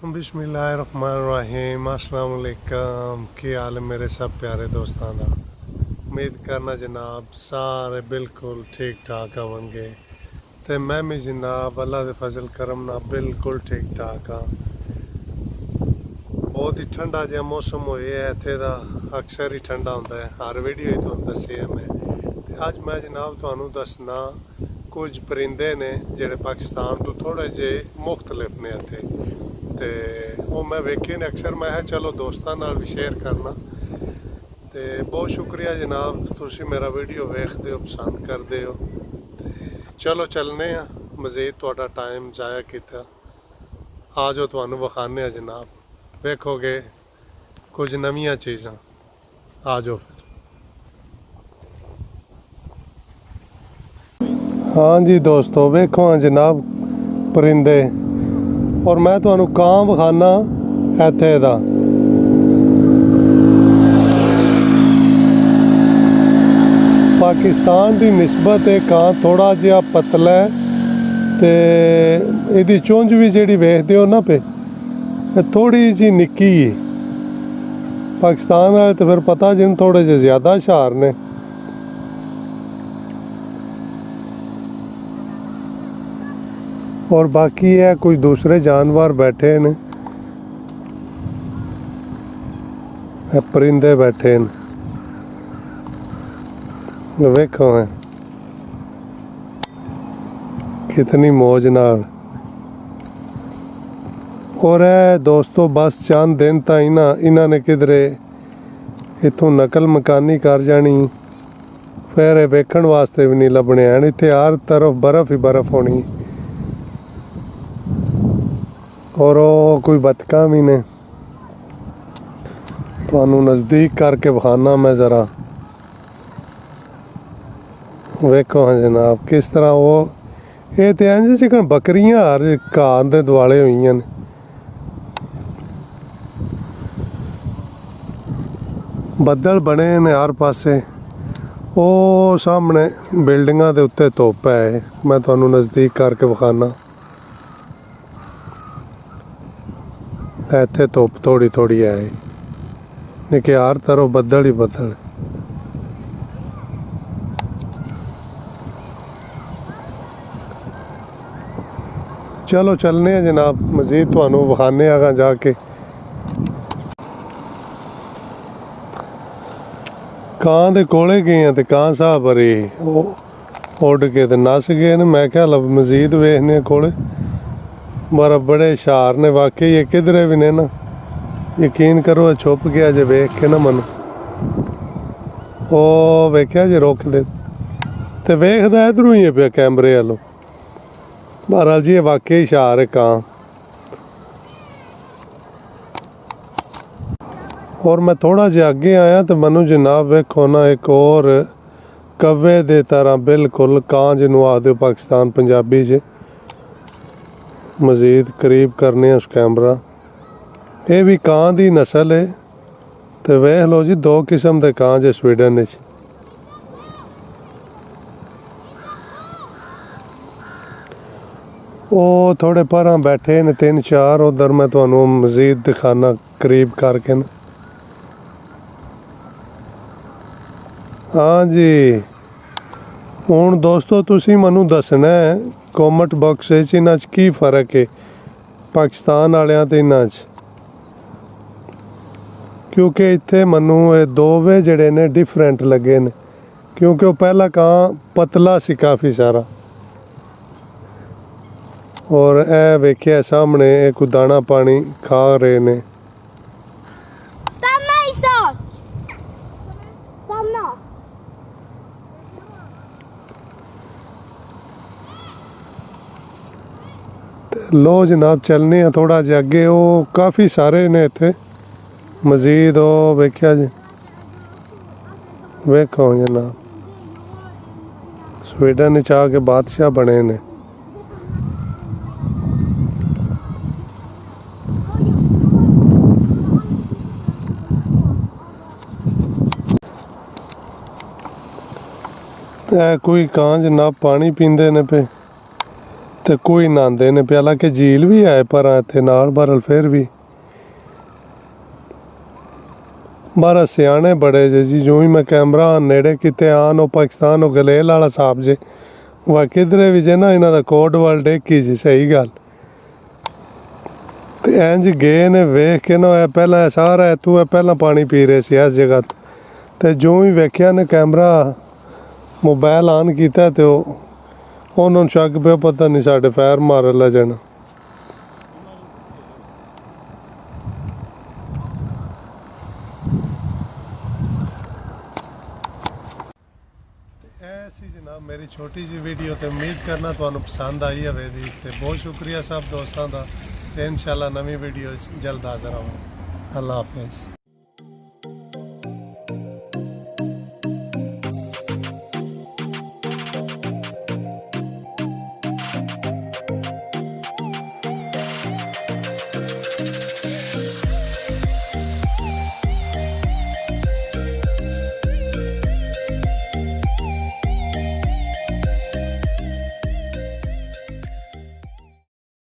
बिस्मिल्लाहिर्रहमानिर्रहीम अस्सलाम वालेकुम। की हाल है मेरे सब प्यारे दोस्तों का। उम्मीद करना जनाब सारे बिल्कुल ठीक ठाक होंगे तो मैं भी जनाब अल्लाह के फजल करम ना बिल्कुल ठीक ठाक हाँ। बहुत ही ठंडा जहा मौसम हो इत्थे दा अक्सर ही ठंडा होंदा है, हर वीडियो ही तुहानू दस्सिया मैं। ते अज मैं जनाब तुहानू दसना कुछ परिंदे ने जेह्ड़े पाकिस्तान तो थोड़े जे मुख्तलिफ ने इत्थे ते वो मैं वेखे ने अक्सर। मैं चलो दोस्तों नाल भी शेयर करना। तो बहुत शुक्रिया जनाब, तुसी मेरा वीडियो वेखदे हो, पसंद करदे हो। ते चलो चलने आ, मज़ीद तुहाडा टाइम जाया किया। आ जाओ तुहानू विखाने जनाब, वेखोगे कुछ नवीं चीज़ां। आ जाओ फिर। हाँ जी दोस्तों, वेखो हाँ जनाब परिंदे, और मैं तुहानू कां विखाना इत्थे दा। पाकिस्तान की निस्बत ये कां थोड़ा जिहा पतला है ते इहदी चुंझ भी जिहड़ी वेखदे हो ना पे थोड़ी जी निक्की है। पाकिस्तान वाले तो फिर पता जिन थोड़े जे ज़्यादा हुशार ने। और बाकी है कुछ दूसरे जानवर बैठे ने, परिंदे बैठे ने, वेखो है कितनी मौज नाल। और है दोस्तों बस चंद दिन ताई ना इन्हों ने किधरे इतों नकल मकानी कर जानी, फिर वेखण वास्ते भी नहीं लभने हैं। इत्थे हर तरफ बर्फ ही बर्फ होनी। और वो कोई बतका भी ने, तुहानू नज़दीक करके विखाना मैं ज़रा। वेखो हाँ जनाब किस तरह वो ये तो इंज चिकन बकरियां हर घाह दे दुआले हुई ने। बदल बने ने हर पासे। वो सामने बिल्डिंगां दे उत्ते धुप है, मैं तुहानू नज़दीक करके विखाना। इत्थे धुप थोड़ी थोड़ी है लेकिन हर तरफ बदल ही बदल। चलो चलने जनाब, मज़ीद तुहानू विखाने आगा जाके। कां दे कोले गए हैं तो कां साहब अरे उड़ के तो नस गए ने। मैं क्या मज़ीद वेखने कोले बारा बड़े हुशार ने वाकई। ये किधरे भी ने ना, यकीन करो छुप गया जे वेख के ना मन। ओ वेख्या जे रुक दे ते वेखदा इधरों ही पे कैमरे वालों। बहरहाल जी ये वाकई हुशार है कां। और मैं थोड़ा जिहा अगे आया तो मनु जनाब वेखो ना एक और कव्वे दे तरह बिल्कुल कां जिन्हों आखदे पाकिस्तान पंजाबी च। मज़ीद करीब करने उस कैमरा। ये भी कां दी नस्ल है। तो वेख लो जी दो किस्म के कां जे स्वीडन विच। वो थोड़े परां बैठे ने तीन चार, उधर मैं तुहानू मज़ीद दिखाना करीब करके ना। हाँ जी हुण दोस्तों तुसी मनु दसना है कॉमेंट बॉक्स विच इन्हां च की फर्क है पाकिस्तान वालियां ते इन्हां च। क्योंकि इत्थे मनु ये दोवे जड़े ने डिफरेंट लगे ने, क्योंकि वो पहला कां पतला सी काफ़ी सारा। और ए वेख्या सामने एक दाना पानी खा रहे ने। लो जनाब चलने हैं थोड़ा जिहा अगे। वो काफ़ी सारे ने इत्थे मज़ीद। वो वेख्या जी वेखो जनाब स्वीडन च आके बादशाह बने ने। कोई कां जनाब पानी पींदे ने पे। ਤੇ ਕੋਈ ਨਹਾਉਂਦੇ ਨੇ ਪਿਆ, ਹਾਲਾਂਕਿ ਝੀਲ ਵੀ ਹੈ ਪਰ ਇੱਥੇ ਨਾਲ ਬਰਲ ਫਿਰ ਵੀ ਬਾਰਾ ਸਿਆਣੇ ਬੜੇ ਜੇ ਜੀ। ਜੋ ਹੀ ਮੈਂ ਕੈਮਰਾ ਨੇੜੇ ਕਿਤੇ ਆਨ ਉਹ ਪਾਕਿਸਤਾਨ ਉਹ ਗਲੇਲ ਵਾਲਾ ਹਿਸਾਬ ਜੇ ਵਾ ਕਿਧਰੇ ਵੀ ਜੇ ਨਾ ਇਹਨਾਂ ਦਾ ਕੋਡ ਵਰਲਡ ਇੱਕ ਹੀ ਜੀ। ਸਹੀ ਗੱਲ। ਤੇ ਇੰਜ ਗਏ ਨੇ ਵੇਖ ਕੇ ਨਾ ਇਹ ਪਹਿਲਾਂ ਸਾਰਾ ਇੱਥੋਂ ਇਹ ਪਹਿਲਾਂ ਪਾਣੀ ਪੀ ਰਹੇ ਸੀ ਇਸ ਜਗ੍ਹਾ ਤੇ ਜੋ ਹੀ ਵੇਖਿਆ ਨੇ ਕੈਮਰਾ ਮੋਬਾਈਲ ਆਨ ਕੀਤਾ ਤੇ ਉਹਨਾਂ ਨੂੰ ਸ਼ੱਕ ਪਿਆ ਪਤਾ ਨਹੀਂ ਸਾਡੇ ਫਾਇਰ ਮਾਰ ਲੈ ਜਾਣਾ। ऐसी जनाब मेरी छोटी जी वीडियो तो उम्मीद करना तुहानू पसंद आई होगी। तो बहुत शुक्रिया सब दोस्तों का। इंशाल्लाह नवी वीडियो जल्द हाजिर होवे। अल्लाह हाफिज़।